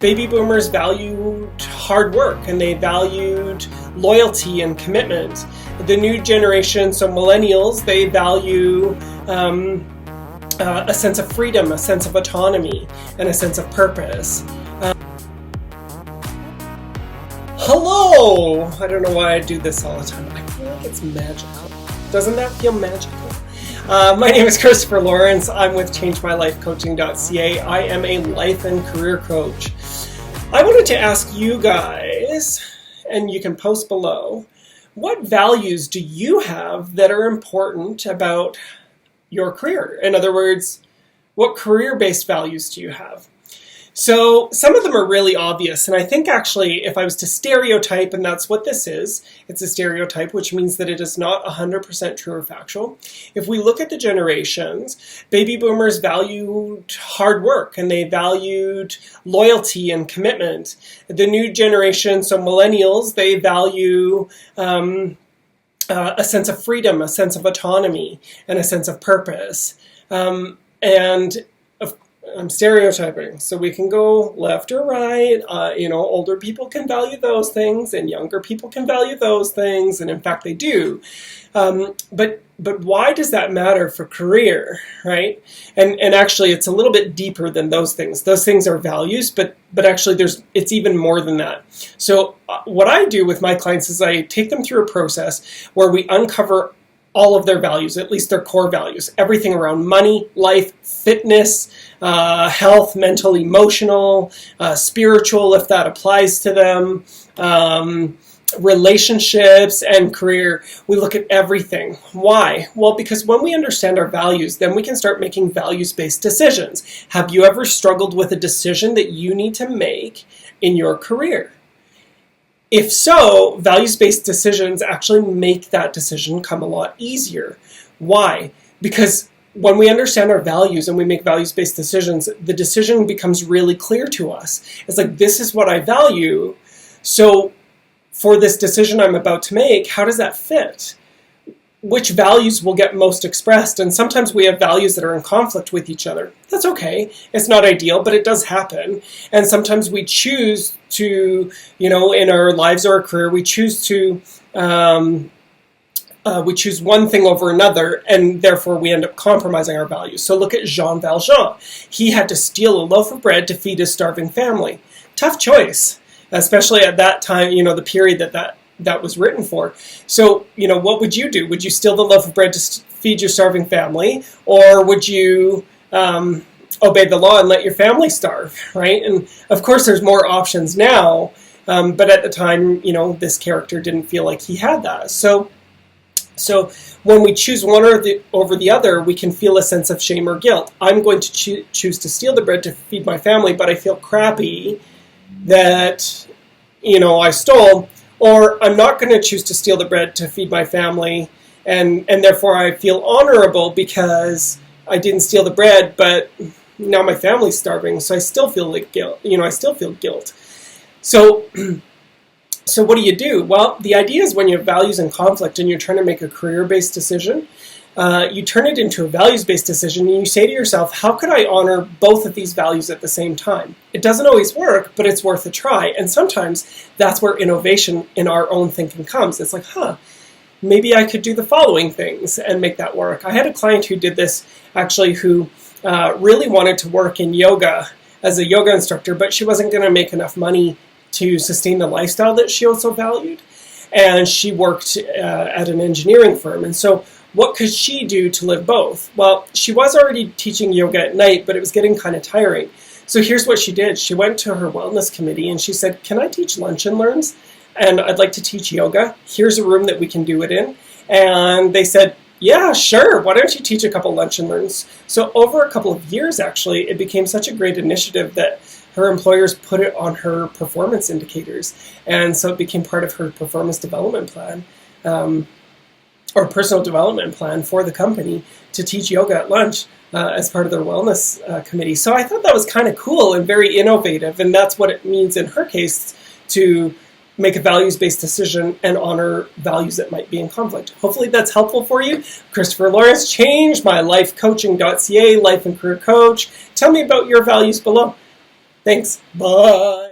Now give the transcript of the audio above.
Baby boomers valued hard work and they valued loyalty and commitment. The new generation, so millennials, they value a sense of freedom, a sense of autonomy, and a sense of purpose. Hello! I don't know why I do this all the time. I feel like it's magical. Doesn't that feel magical? My name is Christopher Lawrence. I'm with ChangeMyLifeCoaching.ca. I am a life and career coach. I wanted to ask you guys, and you can post below, what values do you have that are important about your career? In other words, what career-based values do you have? So some of them are really obvious, and I think actually if I was to stereotype, and that's what this is, it's a stereotype, which means that it is not 100% true or factual. If we look at the generations, baby boomers valued hard work and they valued loyalty and commitment. The new generation, so millennials, they value a sense of freedom, a sense of autonomy, and a sense of purpose. I'm stereotyping, so we can go left or right. Older people can value those things, and younger people can value those things, and in fact, they do. But why does that matter for career, right? And actually, it's a little bit deeper than those things. Those things are values, but actually, it's even more than that. So what I do with my clients is I take them through a process where we uncover all of their values, at least their core values, everything around money, life, fitness, health, mental, emotional, spiritual, if that applies to them, relationships, and career. We look at everything. Why? Well, because when we understand our values, then we can start making values-based decisions. Have you ever struggled with a decision that you need to make in your career? If so, values-based decisions actually make that decision come a lot easier. Why? Because when we understand our values and we make values-based decisions, the decision becomes really clear to us. It's like, this is what I value, so for this decision I'm about to make, how does that fit? Which values will get most expressed? And sometimes we have values that are in conflict with each other. That's okay. It's not ideal, but it does happen. And sometimes we choose to, in our lives or our career, we choose to, we choose one thing over another, and therefore we end up compromising our values. So look at Jean Valjean. He had to steal a loaf of bread to feed his starving family. Tough choice, especially at that time, the period that was written for. So, what would you do? Would you steal the loaf of bread to feed your starving family? Or would you obey the law and let your family starve, right? And of course, there's more options now. But at the time, this character didn't feel like he had that. So when we choose one over the other, we can feel a sense of shame or guilt. I'm going to choose to steal the bread to feed my family, but I feel crappy that, I stole. Or I'm not going to choose to steal the bread to feed my family, and therefore I feel honorable because I didn't steal the bread, but now my family's starving, so I still feel like guilt. I still feel guilt. So what do? Well, the idea is when you have values in conflict and you're trying to make a career-based decision, you turn it into a values-based decision and you say to yourself, how could I honor both of these values at the same time? It doesn't always work, but it's worth a try. And sometimes that's where innovation in our own thinking comes. It's like, maybe I could do the following things and make that work. I had a client who did this, actually, who really wanted to work in yoga as a yoga instructor, but she wasn't going to make enough money to sustain the lifestyle that she also valued. And she worked at an engineering firm. And so what could she do to live both? Well, she was already teaching yoga at night, but it was getting kind of tiring. So here's what she did. She went to her wellness committee and she said, can I teach lunch and learns? And I'd like to teach yoga. Here's a room that we can do it in. And they said, yeah, sure. Why don't you teach a couple lunch and learns? So over a couple of years, actually, it became such a great initiative that her employers put it on her performance indicators. And so it became part of her performance development plan. Or personal development plan for the company to teach yoga at lunch as part of their wellness committee. So I thought that was kind of cool and very innovative, and that's what it means in her case to make a values-based decision and honor values that might be in conflict. Hopefully that's helpful for you. Christopher Lawrence, ChangeMyLifeCoaching.ca, life and career coach. Tell me about your values below. Thanks. Thanks. Bye.